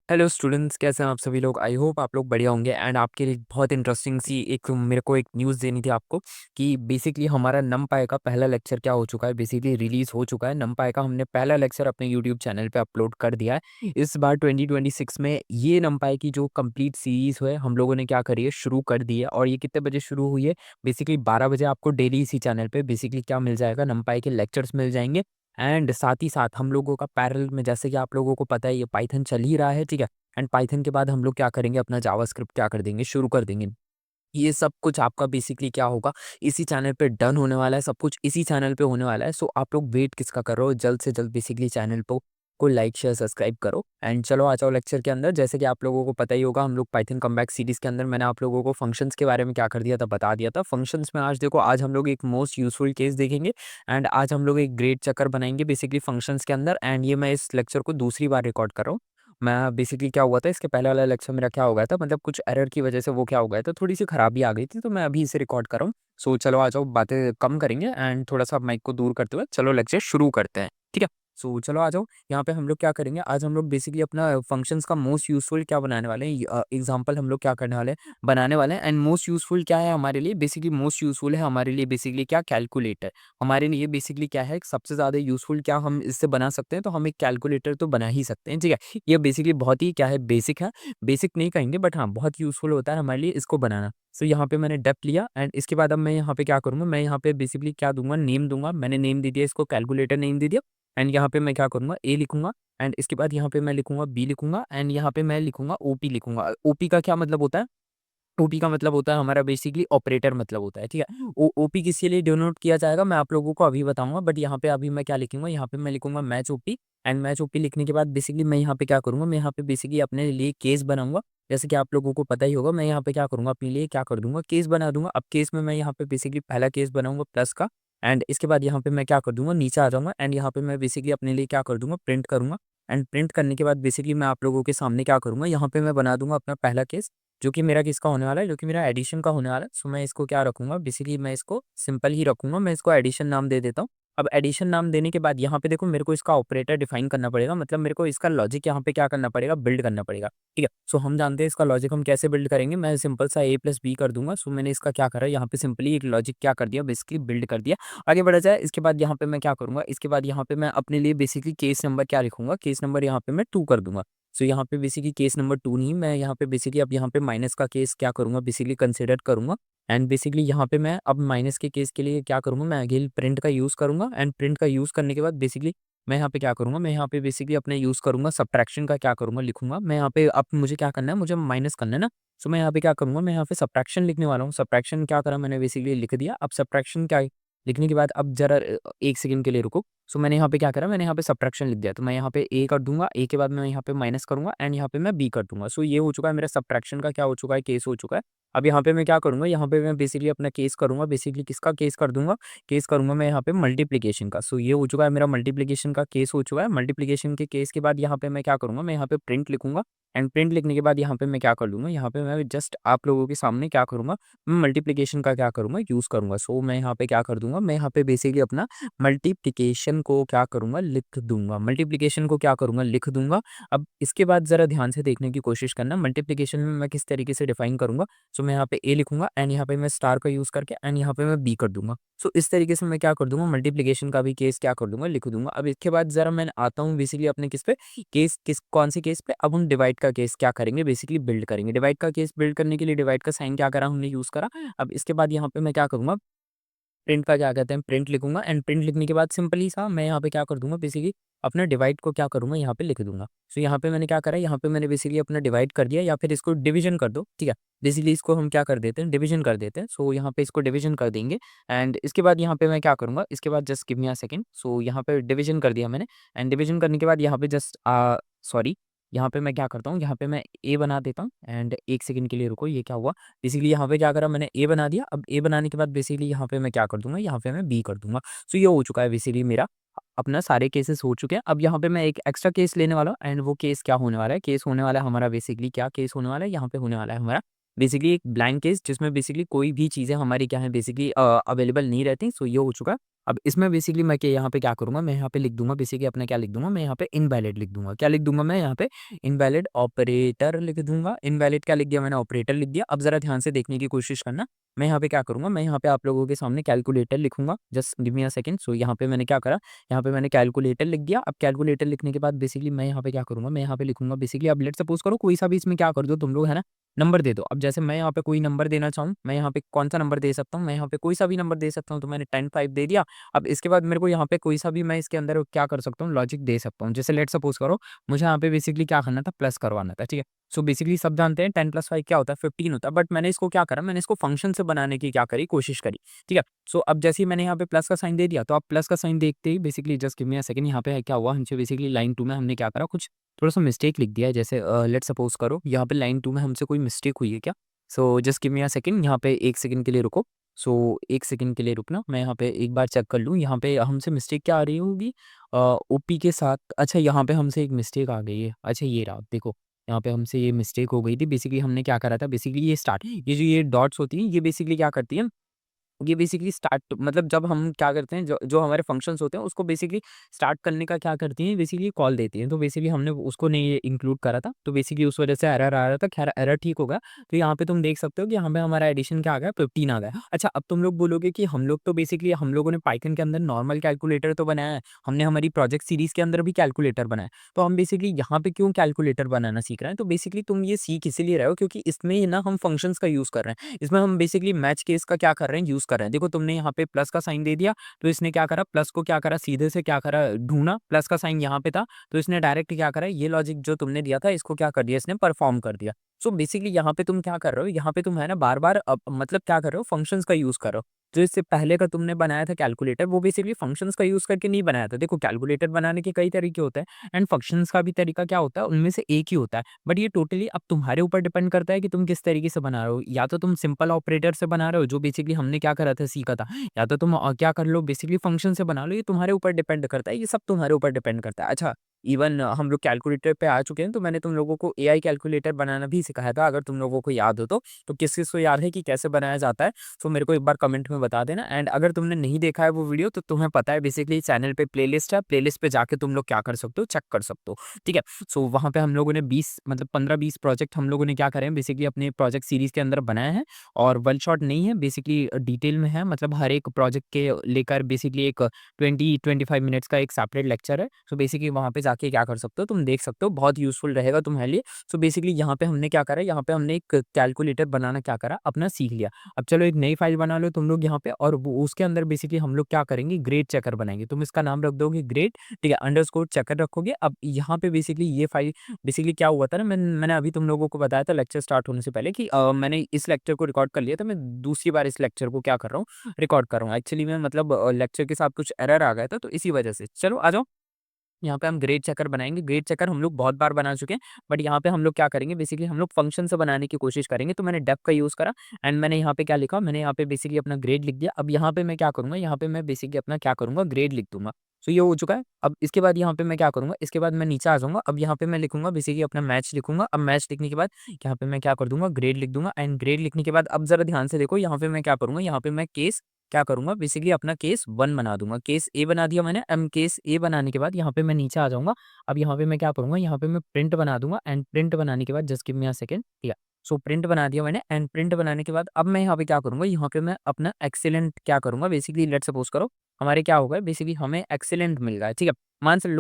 Hello students, कैसे हैं आप सभी लोग। आई होप आप लोग बढ़िया होंगे। एंड आपके लिए बहुत इंटरेस्टिंग सी एक मेरे को एक न्यूज़ देनी थी आपको कि बेसिकली हमारा नमपाई का पहला लेक्चर क्या हो चुका है, बेसिकली रिलीज़ हो चुका है। नमपाई का हमने पहला लेक्चर अपने यूट्यूब चैनल पे अपलोड कर दिया है। इस बार 2026 में ये नमपाई की जो कंप्लीट सीरीज़ है हम लोगों ने क्या करी है, शुरू कर दी है। और ये कितने बजे शुरू हुई है, बेसिकली 12 बजे आपको डेली इसी चैनल पे बेसिकली क्या मिल जाएगा, नमपाई के लेक्चर्स मिल जाएंगे। एंड साथ ही साथ हम लोगों का पैरेलल में, जैसे कि आप लोगों को पता है, ये पाइथन चल ही रहा है, ठीक है। एंड पाइथन के बाद हम लोग क्या करेंगे, अपना जावास्क्रिप्ट क्या कर देंगे, शुरू कर देंगे। ये सब कुछ आपका बेसिकली क्या होगा, इसी चैनल पे डन होने वाला है, सब कुछ इसी चैनल पे होने वाला है। सो आप लोग वेट किसका कर रहे हो, जल्द से जल्द बेसिकली चैनल को लाइक शेयर सब्सक्राइब करो। एंड चलो आ जाओ लेक्चर के अंदर। जैसे कि आप लोगों को पता ही होगा, हम लोग पाइथन कमबैक सीरीज के अंदर मैंने आप लोगों को फंक्शंस के बारे में क्या कर दिया था, बता दिया था। फंक्शंस में आज देखो, आज हम लोग एक मोस्ट यूजफुल केस देखेंगे। एंड आज हम लोग एक ग्रेट चक्कर बनाएंगे बेसिकली फंक्शंस के अंदर। एंड ये मैं इस लेक्चर को दूसरी बार रिकॉर्ड कर रहा हूँ। मैं बेसिकली क्या हुआ था, इसके पहले वाला लेक्चर मेरा क्या हो गया था, मतलब कुछ एरर की वजह से वो क्या हो गया था, थोड़ी सी खराबी आ गई थी, तो मैं अभी इसे रिकॉर्ड कर रहा हूँ। सो चलो आ जाओ, बातें कम करेंगे एंड थोड़ा सा माइक को दूर करते हुए चलो लेक्चर शुरू करते हैं, ठीक है। सो चलो आ जाओ, यहाँ पे हम लोग क्या करेंगे, आज हम लोग बेसिकली अपना फंक्शंस का मोस्ट यूजफुल क्या बनाने वाले हैं, एग्जांपल हम लोग क्या करने वाले हैं, बनाने वाले हैं। एंड मोस्ट यूजफुल क्या है हमारे लिए, बेसिकली मोस्ट यूजफुल है हमारे लिए बेसिकली क्या, कैलकुलेटर। हमारे लिए बेसिकली क्या है, सबसे ज़्यादा यूजफुल क्या हम इससे बना सकते हैं, तो हम एक कैलकुलेटर तो बना ही सकते हैं, ठीक है। ये बेसिकली बहुत ही क्या है, बेसिक है। बेसिक नहीं कहेंगे बट हाँ, बहुत यूजफुल होता है हमारे लिए इसको बनाना। सो यहाँ पे मैंने डेप्थ लिया एंड इसके बाद अब मैं यहाँ पे क्या करूँगा, मैं यहाँ पे बेसिकली क्या दूंगा, नेम दूंगा। मैंने नेम दे दिया इसको, कैलकुलेटर नेम दे दिया। एंड यहाँ पे मैं क्या करूँगा, ए लिखूंगा। एंड इसके बाद यहाँ पे मैं लिखूंगा बी लिखूंगा। एंड यहाँ पे मैं लिखूंगा ओपी लिखूंगा। ओपी का क्या मतलब होता है, ओपी का मतलब होता है हमारा बेसिकली ऑपरेटर मतलब होता है, ठीक है। ओपी किसके लिए डिनोट किया जाएगा, मैं आप लोगों को अभी बताऊंगा। बट यहाँ पे अभी मैं क्या लिखूंगा, यहाँ पे मैं लिखूंगा match OP. And match OP लिखने के बाद बेसिकली मैं यहाँ पे क्या करूंगा, मैं यहाँ पे बेसिकली अपने लिए केस बनाऊंगा। जैसे कि आप लोगों को पता ही होगा, मैं यहाँ पे क्या करूंगा, अपने लिए क्या कर दूंगा, केस बना दूंगा। अब केस में मैं यहाँ पे बेसिकली पहला केस बनाऊंगा प्लस का। एंड इसके बाद यहाँ पे मैं क्या कर दूंगा, नीचे आ जाऊंगा। एंड यहाँ पे मैं बेसिकली अपने लिए क्या कर दूंगा, प्रिंट करूंगा। एंड प्रिंट करने के बाद बेसिकली मैं आप लोगों के सामने क्या करूंगा, यहाँ पे मैं बना दूंगा अपना पहला केस, जो कि मेरा किसका होने वाला है, जो कि मेरा एडिशन का होने वाला है। सो मैं इसको क्या रखूंगा, बेसिकली मैं इसको सिंपल ही रखूंगा, मैं इसको एडिशन नाम दे देता हूँ। अब एडिशन नाम देने के बाद यहाँ पे देखो, मेरे को इसका ऑपरेटर डिफाइन करना पड़ेगा, मतलब मेरे को इसका लॉजिक यहाँ पे क्या करना पड़ेगा, बिल्ड करना पड़ेगा, ठीक है। सो हम जानते हैं इसका लॉजिक हम कैसे बिल्ड करेंगे, मैं सिंपल सा ए प्लस बी कर दूंगा। सो मैंने इसका क्या करा, यहाँ पे सिंपली एक लॉजिक क्या कर दिया, बेसिकली बिल्ड कर दिया। आगे बढ़ा जाए, इसके बाद यहाँ पे मैं क्या करूंगा, इसके बाद यहाँ पे मैं अपने लिए बेसिकली केस नंबर क्या लिखूंगा, केस नंबर यहाँ पे मैं 2 कर दूंगा। सो यहाँ पे बेसिकली केस नंबर 2 नहीं, मैं यहाँ पे बेसिकली अब यहाँ पे माइनस का केस क्या करूँगा, बेसिकली कंसिडर करूँगा। एंड बेसिकली यहाँ पे मैं अब माइनस के केस के लिए क्या करूँगा, मैं अगेन प्रिंट का यूज़ करूँगा। एंड प्रिंट का यूज़ करने के बाद बेसिकली मैं यहाँ पे क्या करूँगा, मैं यहाँ पे बेसिकली अपने यूज़ करूँगा, सब्ट्रैक्शन का क्या करूँगा, लिखूंगा। मैं यहाँ पे अब मुझे क्या करना है, मुझे माइनस करना है ना। सो मैं यहाँ पे क्या करूँगा, मैं यहाँ पे सब्ट्रैक्शन लिखने वाला हूँ। सब्ट्रैक्शन क्या करा मैंने, बेसिकली लिख दिया। अब सब्ट्रैक्शन क्या है, लिखने के बाद अब जरा एक सेकंड के लिए रुको। सो मैंने यहाँ पे क्या करा, मैंने यहाँ पे सब्ट्रैक्शन लिख दिया। तो मैं यहाँ पे ए कर दूंगा, ए के बाद मैं यहाँ पे माइनस करूंगा। एंड यहाँ पे मैं बी कर दूंगा। सो ये हो चुका है मेरा सब्ट्रैक्शन का क्या हो चुका है, केस हो चुका है। अब यहाँ पे मैं क्या करूंगा, यहाँ पे मैं बेसिकली अपना केस करूंगा, बेसिकली किसका केस कर दूंगा, केस करूंगा मैं यहाँ पे मल्टीप्लीकेशन का। सो ये हो चुका है मेरा मल्टीप्लीकेशन का केस हो चुका है। मल्टीप्लीकेशन के केस के बाद यहाँ पे मैं क्या करूंगा, मैं यहाँ पे प्रिंट लिखूंगा। एंड प्रिंट लिखने के बाद यहाँ पे मैं क्या कर लूंगा, यहाँ पे मैं जस्ट आप लोगों के सामने क्या करूंगा, मैं मल्टीप्लीकेशन का क्या करूंगा, यूज करूंगा। सो मैं यहाँ पे क्या कर दूंगा, मैं यहाँ पे बेसिकली अपना मल्टीप्लिकेशन को क्या करूँगा, लिख दूँगा। मल्टीप्लिकेशन को क्या करूँगा, लिख दूँगा। अब इसके बाद ज़रा ध्यान से देखने की कोशिश करना, मल्टीप्लिकेशन में मैं किस तरीके से डिफाइन करूँगा। सो मैं यहाँ पे ए लिखूँगा एंड यहाँ पे मैं स्टार का यूज़ करके एंड यहाँ पे मैं बी कर दूँगा। सो इस तरीके से मैं क्या कर दूँगा, मल्टीप्लिकेशन का भी केस क्या कर दूँगा, लिख दूँगा। अब इसके बाद ज़रा मैं आता हूँ बेसिकली अपने किस पे, केस किस कौन से केस पे, अब हम डिवाइड का केस क्या करेंगे, बेसिकली बिल्ड करेंगे। डिवाइड का केस बिल्ड करने के लिए डिवाइड का साइन क्या करा हमने, यूज़ करा। अब इसके बाद यहाँ पे मैं क्या करूँगा, प्रिंट का क्या कहते हैं, प्रिंट लिखूंगा। एंड प्रिंट लिखने के बाद सिंपली सा मैं यहाँ पे क्या कर दूंगा, बेसिकली अपना डिवाइड को क्या करूंगा, यहाँ पे लिख दूंगा। सो यहाँ पे मैंने क्या करा, यहाँ पे मैंने बेसिकली अपना डिवाइड कर दिया, या फिर इसको डिवीजन कर दो, ठीक है। बेसिकली इसको हम क्या कर देते हैं, डिवीजन कर देते हैं। सो यहाँ पे इसको डिवीजन कर देंगे। एंड इसके बाद यहाँ पे मैं क्या करूँगा, इसके बाद just give me a second. So यहाँ पे डिवीजन कर दिया मैंने। एंड डिवीजन करने के बाद यहाँ पे जस्ट सॉरी, यहाँ पे मैं क्या करता हूँ, यहाँ पे मैं ए बना देता हूँ। एंड एक सेकंड के लिए रुको, ये क्या हुआ, बेसिकली यहाँ पे क्या करा मैंने, ए बना दिया। अब ए बनाने के बाद बेसिकली यहाँ पे मैं क्या कर दूंगा, यहाँ पे मैं बी कर दूंगा। सो ये हो चुका है बेसिकली मेरा, अपना सारे केसेस हो चुके हैं। अब यहाँ पे मैं एक एक्स्ट्रा केस लेने वाला हूँ। एंड वो केस क्या होने वाला है, केस होने वाला है हमारा बेसिकली क्या केस होने वाला है, यहाँ पे होने वाला है हमारा बेसिकली एक ब्लैंक केस, जिसमें बेसिकली कोई भी चीज़ें हमारी क्या है, बेसिकली अवेलेबल नहीं रहती। सो ये हो चुका है। अब इसमें बेसिकली मैं क्या यहाँ पे क्या करूँगा, मैं यहाँ पे लिख दूँगा बेसिकली अपना क्या लिख दूँगा, मैं यहाँ पे इनवैलिड लिख दूँगा। क्या लिख दूँगा मैं यहाँ पे? इनवैलिड ऑपरेटर लिख दूँगा। इनवैलिड क्या लिख दिया मैंने? ऑपरेटर लिख दिया। अब ज़रा ध्यान से देखने की कोशिश करना। मैं यहाँ पे क्या करूँगा, मैं यहाँ पे आप लोगों के सामने कैलकुलेटर लिखूँगा। Just give me a second. So यहाँ पे मैंने क्या करा, यहाँ पे मैंने कैलकुलेटर लिख दिया। अब कैलकुलेटर लिखने के बाद बेसिकली मैं यहाँ पे क्या करूँगा, मैं यहाँ पे लिखूँगा बेसिकली, अब लेट्स सपोज़ करो कोई सा भी इसमें क्या कर दो तुम लोग, है ना? नंबर दे दो। अब जैसे मैं यहाँ पे कोई नंबर देना चाहूँ, मैं यहाँ पे कौन-सा नंबर दे सकता हूँ? मैं यहाँ पे कोई सा भी नंबर दे सकता हूँ, तो मैंने 10 5 दे दिया। अब इसके बाद मेरे को यहाँ पे कोई सा भी मैं इसके अंदर क्या कर सकता हूँ, लॉजिक दे सकता हूँ। जैसे लेट्स सपोज़ करो मुझे यहाँ पे बेसिकली क्या करना था, प्लस करवाना था, ठीक है? सो बेसिकली सब जानते हैं 10 + 5 क्या होता है, 15 होता है। बट मैंने इसको क्या करा, मैंने इसको फंक्शन से बनाने की क्या करी, कोशिश करी, ठीक है? सो अब जैसे ही मैंने यहाँ पे प्लस का साइन दे दिया, तो आप प्लस का साइन देखते ही basically just give me a second, यहाँ पे क्या हुआ, हमसे बेसिकली लाइन 2 में हमने क्या करा, कुछ थोड़ा-सा मिस्टेक लिख दिया है। जैसे लेट्स सपोज़ करो यहाँ पे लाइन 2 में हमसे कोई मिस्टेक हुई है क्या? So just give me a second, यहाँ पे 1 सेकंड के लिए रुको। सो 1 सेकंड के लिए रुकना, मैं यहाँ पे एक बार चेक कर लूँ, यहाँ पे हमसे मिस्टेक क्या आ रही होगी, ओपी के साथ, अच्छा यहाँ पे हमसे एक मिस्टेक आ गई है। अच्छा ये रहा, देखो यहाँ पे हमसे ये मिस्टेक हो गई थी। बेसिकली हमने क्या करा था, बेसिकली ये जो ये डॉट्स होती हैं, ये बेसिकली क्या करती हैं, ये बेसिकली स्टार्ट मतलब जब हम क्या करते हैं, जो जो हमारे फंक्शंस होते हैं उसको बेसिकली स्टार्ट करने का क्या करती हैं, बेसिकली कॉल देती हैं। तो बेसिकली हमने उसको नहीं इंक्लूड करा था, तो बेसिकली उस वजह से एरर आ रहा था। खैर एरर ठीक हो गया। तो यहाँ पे तुम देख सकते हो कि यहाँ पे हमारा एडिशन क्या आ गया, 15 आ गया। अच्छा अब तुम लोग बोलोगे कि हम लोग तो बेसिकली हम लोगों ने पाइथन के अंदर नॉर्मल कैलकुलेटर तो बनाया है, हमने हमारी प्रोजेक्ट सीरीज के अंदर भी कैलकुलेटर बनाया, तो हम बेसिकली यहाँ पे क्यों कैलकुलेटर बनाना सीख रहे हैं? तो बेसिकली तुम ये सीख इसीलिए रहे हो क्योंकि इसमें ना हम फंक्शंस का यूज कर रहे हैं। इसमें हम बेसिकली मैच केस का क्या कर रहे हैं, यूज़ कर रहे हैं। देखो तुमने यहाँ पे प्लस का साइन दे दिया, तो इसने क्या करा, प्लस को क्या करा, सीधे से क्या करा, ढूँढा, प्लस का साइन यहाँ पे था, तो इसने डायरेक्ट क्या करा, ये लॉजिक जो तुमने दिया था इसको क्या कर दिया, इसने परफॉर्म कर दिया। सो बेसिकली यहाँ पे तुम क्या कर रहे हो, यहाँ पे तुम है ना बार-बार मतलब क्या कर रहे हो, फंक्शंस का यूज़ कर रहे हो। जो इससे पहले का तुमने बनाया था कैलकुलेटर, वो बेसिकली फंक्शंस का यूज़ करके नहीं बनाया था। देखो कैलकुलेटर बनाने के कई तरीके होते हैं एंड फंक्शंस का भी तरीका क्या होता है, उनमें से एक ही होता है। बट ये टोटली अब तुम्हारे ऊपर डिपेंड करता है कि तुम किस तरीके से बना रहे हो। या तो तुम सिंपल ऑपरेटर से बना रहे हो जो बेसिकली हमने क्या करा था, सीखा था, या तो तुम क्या कर लो, बेसिकली फंक्शन से बना लो। ये तुम्हारे ऊपर डिपेंड करता है, ये सब तुम्हारे ऊपर डिपेंड करता है। अच्छा इवन हम लोग कैलकुलेटर पे आ चुके हैं, तो मैंने तुम लोगों को एआई कैलकुलेटर बनाना भी सिखाया था, अगर तुम लोगों को याद हो तो किस किस को याद है कि कैसे बनाया जाता है, तो मेरे को एक बार कमेंट में बता देना। एंड अगर तुमने नहीं देखा है वो वीडियो, तो तुम्हें पता है बेसिकली चैनल पे प्लेलिस्ट है, प्लेलिस्ट पे जाके तुम लोग क्या कर सकते हो, चेक कर सकते हो, ठीक है? सो वहाँ पे हम लोगों ने 20 मतलब 15-20 प्रोजेक्ट हम लोगों ने क्या करे हैं, बेसिकली अपने प्रोजेक्ट सीरीज़ के अंदर बनाए हैं। और वन शॉट नहीं है, बेसिकली डिटेल में है, मतलब हर एक प्रोजेक्ट के लेकर बेसिकली एक 20-25 मिनट्स का एक सेपरेट लेक्चर है। सो बेसिकली वहाँ पे जाके क्या कर सकते हो, तुम देख सकते हो, बहुत यूज़फुल रहेगा तुम्हारे लिए। सो बेसिकली यहाँ पे हमने क्या करा, यहाँ पे हमने एक कैलकुलेटर बनाना क्या करा, अपना सीख लिया। अब चलो एक नई फाइल बना लो तुम लोग यहाँ पे, और वो उसके अंदर बेसिकली हम लोग क्या करेंगे, ग्रेड चेकर बनाएँगे। तुम इसका नाम रख दोगे ग्रेड, ठीक है, अंडरस्कोर चेकर रखोगे। अब यहाँ पे बेसिकली ये फाइल बेसिकली क्या हुआ था ना, मैंने अभी तुम लोगों को बताया था लेक्चर स्टार्ट होने से पहले कि मैंने इस लेक्चर को रिकॉर्ड कर लिया था। मैं दूसरी बार इस लेक्चर को क्या कर रहा हूँ, रिकॉर्ड कर रहा हूँ। एक्चुअली में मतलब लेक्चर के साथ कुछ एरर आ गया था, तो इसी वजह से। चलो आ जाओ, यहाँ पे हम ग्रेड चेकर बनाएँगे। ग्रेड चेकर हम लोग बहुत बार बना चुके हैं, बट यहाँ पे हम लोग क्या करेंगे, बेसिकली हम लोग फंक्शन से बनाने की कोशिश करेंगे। तो मैंने डेफ का यूज़ करा एंड मैंने यहाँ पे क्या लिखा, मैंने यहाँ पे बेसिकली अपना ग्रेड लिख दिया। अब यहाँ पे मैं क्या करूँगा, यहाँ पे मैं बेसिकली अपना क्या करूँगा, ग्रेड लिख दूँगा। सो ये हो चुका है। अब इसके बाद यहाँ पे मैं क्या करूँगा, इसके बाद मैं नीचे आ जाऊँगा। अब यहाँ पे मैं लिखूँगा बेसिकली अपना मैच लिखूँगा। अब मैच लिखने के बाद यहाँ पे मैं क्या कर दूँगा, ग्रेड लिख दूँगा। एंड ग्रेड लिखने के बाद अब ज़रा ध्यान से देखो, यहाँ पे मैं क्या करूँगा, यहाँ पे मैं केस क्या करूँगा, बेसिकली अपना केस 1 बना दूँगा। केस ए बना दिया मैंने। केस ए बनाने के बाद यहाँ पे मैं नीचे आ जाऊँगा। अब यहाँ पे मैं क्या करूँगा, यहाँ पे मैं प्रिंट बना दूँगा। एंड प्रिंट बनाने के बाद just give me a second, ठीक है। सो प्रिंट बना दिया मैंने। एंड प्रिंट बनाने के बाद अब मैं यहाँ पे क्या करूँगा, यहाँ पे मैं अपना एक्सीलेंट क्या करूँगा, बेसिकली लेट्स सपोज़ करो हमारे क्या होगा, बेसिकली हमें एक्सीलेंट मिल गया है, ठीक है।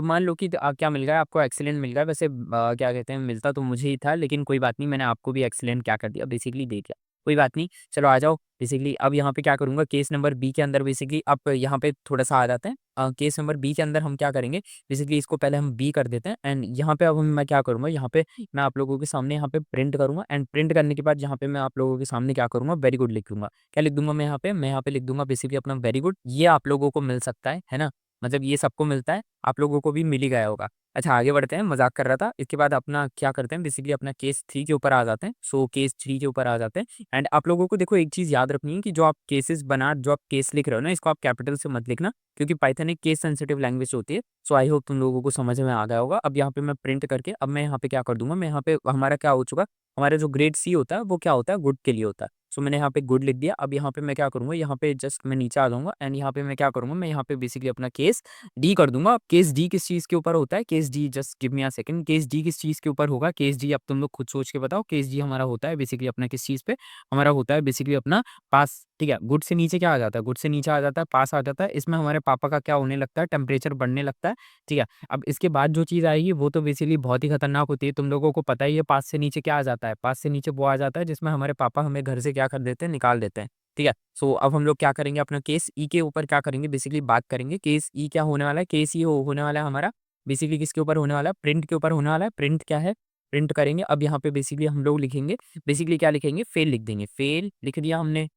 मान लो कि क्या मिल गया है आपको, एक्सीलेंट मिल गया है। वैसे क्या कहते हैं, मिलता तो मुझे ही था, लेकिन कोई बात नहीं, मैंने आपको भी एक्सीलेंट क्या कर दिया, बेसिकली दे दिया। कोई बात नहीं, चलो आ जाओ। बेसिकली अब यहाँ पे क्या करूँगा, केस नंबर बी के अंदर बेसिकली अब यहाँ पे थोड़ा-सा आ जाते हैं। केस नंबर बी के अंदर हम क्या करेंगे, बेसिकली इसको पहले हम बी कर देते हैं। एंड यहाँ पे अब मैं क्या करूँगा, यहाँ पे मैं आप लोगों के सामने यहाँ पे प्रिंट करूँगा। एंड प्रिंट करने के बाद यहाँ पे मैं आप लोगों के सामने क्या करूँगा, वेरी गुड लिख दूँगा। क्या लिख दूँगा मैं यहाँ पे लिख दूँगा बेसिकली अपना वेरी गुड। ये आप लोगों को मिल सकता है ना? मतलब ये सबको मिलता है, आप लोगों को भी मिल ही गया होगा। अच्छा आगे बढ़ते हैं, मज़ाक कर रहा था। इसके बाद अपना क्या करते हैं, बेसिकली अपना केस 3 के ऊपर आ जाते हैं। सो केस 3 के ऊपर आ जाते हैं। एंड आप लोगों को देखो एक चीज़ याद रखनी है कि जो आप केस लिख रहे हो ना, इसको आप कैपिटल से मत लिखना, क्योंकि पाइथन एक केस सेंसिटिव लैंग्वेज होती है। सो आई होप तुम लोगों को समझ में आ गया होगा। अब यहाँ पे मैं प्रिंट करके अब मैं यहाँ पे क्या कर दूँगा, मैं यहाँ पे हमारा क्या हो चुका, हमारा जो ग्रेड सी होता है वो क्या होता है, गुड के लिए होता है। सो मैंने यहाँ पे गुड लिख दिया। अब यहाँ पे मैं क्या करूँगा, यहाँ पे जस्ट मैं नीचे आ जाऊँगा एंड यहाँ पे मैं क्या करूँगा, मैं यहाँ पे बेसिकली अपना केस डी कर दूँगा। अब केस डी किस चीज़ के ऊपर होता है? Case D just give me a second. Case D किस चीज़ के ऊपर होगा? केस डी अब तुम लोग खुद सोच के बताओ। केस डी हमारा होता है बेसिकली अपना किस चीज़ पे? हमारा होता है बेसिकली अपना पास, ठीक है? गुड से नीचे क्या आ जाता है? गुड से नीचे आ जाता है पास आ जाता है। इसमें हमारे पापा का क्या होने लगता है? टेम्परेचर बढ़ने लगता है, ठीक है? अब इसके बाद जो चीज़ आएगी वो तो बेसिकली बहुत ही खतरनाक होती है। तुम लोगों को पता ही है पास से नीचे क्या आ जाता है? पास से नीचे वो आ जाता है जिसमें हमारे पापा हमें घर से क्या कर देते हैं? निकाल देते हैं, ठीक है? सो अब हम लोग क्या करेंगे, अपना केस ई के ऊपर क्या करेंगे, बेसिकली बात करेंगे। केस ई क्या होने वाला है? केस ई होने वाला है हमारा बेसिकली किसके ऊपर होने वाला है? प्रिंट के ऊपर होने वाला है। प्रिंट क्या है? प्रिंट करेंगे। अब यहाँ पे बेसिकली हम लोग लिखेंगे, बेसिकली क्या लिखेंगे? फेल लिख देंगे। फेल लिख दिया हमने।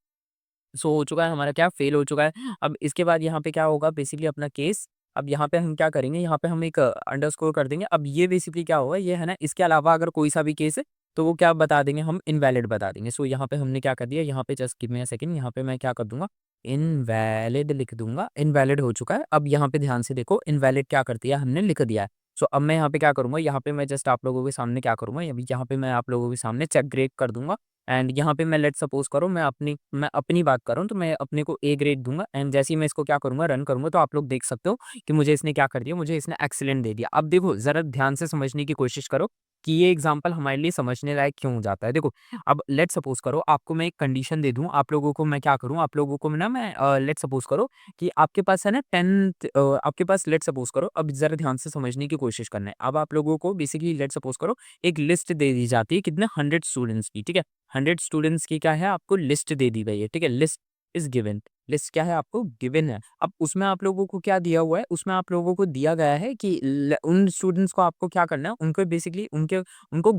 सो हो चुका है हमारा क्या? फेल हो चुका है। अब इसके बाद यहाँ पे क्या होगा, बेसिकली अपना केस, अब यहाँ पे हम क्या करेंगे, यहाँ पे हम एक अंडरस्कोर कर देंगे। अब ये बेसिकली क्या होगा, ये है ना, इसके अलावा अगर कोई सा भी केस है तो वो क्या बता देंगे, हम इनवैलिड बता देंगे। सो यहाँ पे हमने क्या कर दिया, यहाँ पे just give me a second, यहाँ पे मैं क्या कर दूंगा, इनवैलिड लिख दूंगा। इनवैलिड हो चुका है। अब यहाँ पे ध्यान से देखो, इनवैलिड क्या कर दिया हमने, लिख दिया है। सो अब मैं यहाँ पे क्या करूंगा, यहाँ पे मैं जस्ट आप लोगों के सामने क्या करूंगा, अभी यहाँ पे मैं आप लोगों के सामने चेक ग्रेड कर दूंगा। एंड यहाँ पे मैं लेट्स सपोज़ करो, मैं अपनी बात कर रहा हूँ, तो मैं अपने को ए ग्रेड दूँगा एंड जैसे ही मैं इसको क्या करूँगा, रन करूँगा, तो आप लोग देख सकते हो कि मुझे इसने क्या कर दिया, मुझे इसने एक्सीलेंट दे दिया। अब देखो ज़रा ध्यान से समझने की कोशिश करो कि ये एग्ज़ाम्पल हमारे लिए समझने लायक क्यों हो जाता है। देखो, अब लेट्स सपोज़ करो आपको मैं एक कंडीशन दे दूँ, आप लोगों को मैं क्या करूँ, आप लोगों को ना मैं लेट्स सपोज़ करो कि आपके पास है ना 10th, आपके पास लेट्स सपोज़ करो, अब ज़रा ध्यान से समझने की कोशिश करना है। अब आप लोगों को बेसिकली लेट्स सपोज़ करो एक लिस्ट दे दी जाती है कितने 100 स्टूडेंट्स की, ठीक है? 100 स्टूडेंट्स की क्या है, आपको लिस्ट दे दी गई है, ठीक है? लिस्ट इज़ गिवन, लिस्ट क्या है, आपको गिवन है। अब उसमें आप लोगों को क्या दिया हुआ है, उसमें आप लोगों को दिया गया है कि उन स्टूडेंट्स को आपको क्या करना है, उनको बेसिकली उनको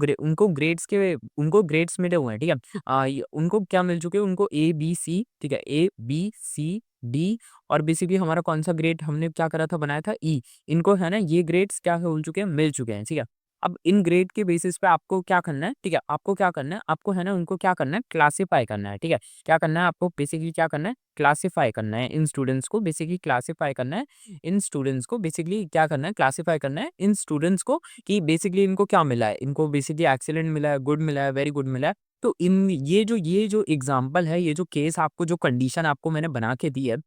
ग्रेड्स मिले हुए हैं, ठीक है? उनको क्या मिल चुके हैं, उनको ए बी सी, ठीक है? ए बी सी डी और बेसिकली हमारा कौन सा ग्रेड हमने क्या करा था, बनाया था ई। इनको है ना ये ग्रेड्स क्या हो चुके हैं, मिल चुके हैं, ठीक है? अब इन ग्रेड के बेसिस पे आपको क्या करना है, ठीक है? आपको क्या करना है, आपको है ना उनको क्या करना है, क्लासिफाई करना है, ठीक है? क्या करना है आपको, बेसिकली क्या करना है, क्लासिफाई करना है इन स्टूडेंट्स को, बेसिकली क्लासिफाई करना है इन स्टूडेंट्स को, बेसिकली क्या करना है, क्लासिफाई करना है इन स्टूडेंट्स को कि बेसिकली इनको क्या मिला है, इनको बेसिकली एक्सीलेंट मिला है, गुड मिला है, वेरी गुड मिला है। तो इन ये जो एग्जाम्पल है, ये जो केस आपको, जो कंडीशन आपको मैंने बना के दी है,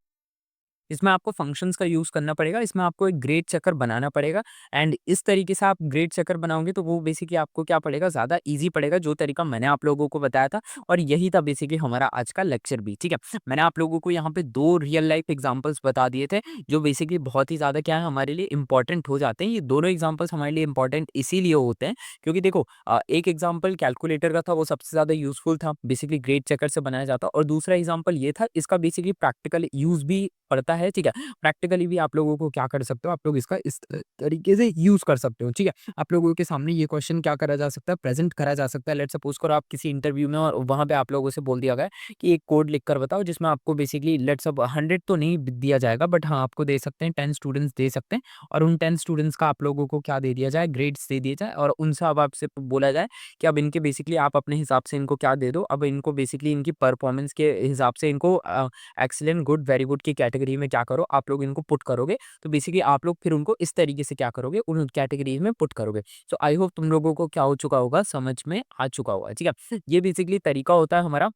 इसमें आपको फंक्शंस का यूज़ करना पड़ेगा, इसमें आपको एक ग्रेड चेकर बनाना पड़ेगा एंड इस तरीके से आप ग्रेड चेकर बनाओगे तो वो बेसिकली आपको क्या पड़ेगा, ज़्यादा ईज़ी पड़ेगा, जो तरीका मैंने आप लोगों को बताया था और यही था बेसिकली हमारा आज का लेक्चर भी, ठीक है? मैंने आप लोगों को यहाँ पे 2 रियल लाइफ एग्ज़ाम्पल्स बता दिए थे, जो बेसिकली बहुत ही ज़्यादा क्या है, हमारे लिए इम्पोर्टेंट हो जाते हैं। ये दोनों एग्ज़ाम्पल्स हमारे लिए इम्पोर्टेंट इसीलिए होते हैं क्योंकि देखो, एक एग्ज़ाम्पल कैलकुलेटर का था, वो सबसे ज़्यादा यूज़फुल था, बेसिकली ग्रेड चेकर से बनाया जाता और दूसरा एग्ज़ाम्पल ये था, इसका बेसिकली प्रैक्टिकल यूज़ भी पड़ता है, ठीक है? प्रैक्टिकली भी आप लोगों को क्या कर सकते हो, आप लोग इसका इस तरीके से यूज़ कर सकते हो, ठीक है? आप लोगों के सामने ये क्वेश्चन क्या करा जा सकता है, प्रेज़ेंट करा जा सकता है। लेट्स सपोज़ करो आप किसी इंटरव्यू में और वहाँ पे आप लोगों से बोल दिया गया है कि एक कोड लिख कर बताओ जिसमें आपको बेसिकली लेट्स सप 100 तो नहीं दिया जाएगा बट हाँ, आपको दे सकते हैं 10 स्टूडेंट्स दे सकते हैं और उन 10 स्टूडेंट्स का आप लोगों को क्या दे दिया जाए, ग्रेड्स दे दिए जाए और उनसे अब आपसे बोला जाए कि अब इनके बेसिकली आप अपने हिसाब से इनको क्या दे दो, अब इनको बेसिकली इनकी परफॉर्मेंस के हिसाब से इनको एक्सीलेंट, गुड, वेरी गुड की कैटेगरी में क्या करो, आप लोग इनको पुट करोगे। तो बेसिकली आप लोग फिर उनको इस तरीके से क्या करोगे, उन कैटेगरीज में पुट करोगे। सो आई होप तुम लोगों को क्या हो चुका होगा, समझ में आ चुका होगा, ठीक है? ये बेसिकली तरीका होता है हमारा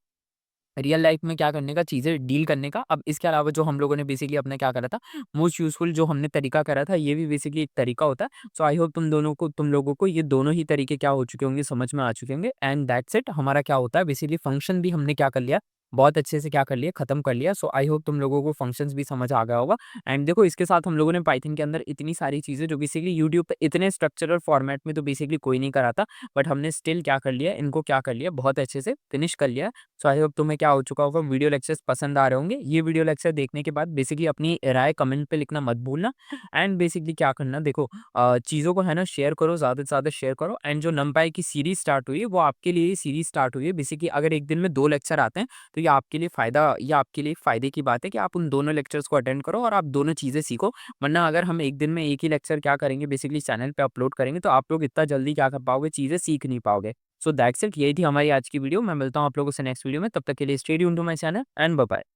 रियल लाइफ में क्या करने का, चीज़ें डील करने का। अब इसके अलावा जो हम लोगों ने बेसिकली अपने क्या करा था, मोस्ट यूज़फुल जो हमने तरीका करा था, ये भी बेसिकली एक तरीका होता है। सो आई होप तुम लोगों को ये दोनों ही तरीके क्या हो चुके होंगे, समझ में आ चुके होंगे एंड दैट्स इट। हमारा क्या होता है बेसिकली, फंक्शन भी हमने क्या कर लिया, बहुत अच्छे से क्या कर लिया, खत्म कर लिया। सो आई होप तुम लोगों को फंक्शंस भी समझ आ गया होगा एंड देखो इसके साथ हम लोगों ने पाइथन के अंदर इतनी सारी चीज़ें जो बेसिकली यूट्यूब पे इतने स्ट्रक्चरल फॉर्मेट में तो बेसिकली कोई नहीं कराता, बट हमने स्टिल क्या कर लिया, इनको क्या कर लिया, बहुत अच्छे से फिनिश कर लिया। सो आई होप तुम्हें क्या हो चुका होगा, वीडियो लेक्चर्स पसंद आ रहे होंगे। ये वीडियो लेक्चर देखने के बाद बेसिकली अपनी राय कमेंट पे लिखना मत भूलना एंड बेसिकली क्या करना, देखो चीज़ों को है ना शेयर करो, ज़्यादा से ज़्यादा शेयर करो एंड जो नंपाई की सीरीज स्टार्ट हुई है वो आपके लिए सीरीज स्टार्ट हुई है। बेसिकली अगर एक दिन में 2 लेक्चर आते हैं तो ये आपके लिए फ़ायदे की बात है कि आप उन दोनों लेक्चर्स को अटेंड करो और आप दोनों चीज़ें सीखो। वरना अगर हम एक दिन में एक ही लेक्चर क्या करेंगे, बेसिकली चैनल पे अपलोड करेंगे तो आप लोग इतना जल्दी क्या कर पाओगे, चीज़ें सीख नहीं पाओगे। सो दैट्स इट, यही थी हमारी आज की वीडियो। मैं मिलता हूँ आप लोगों से नेक्स्ट वीडियो में, तब तक के लिए stay tuned to my channel and bye bye.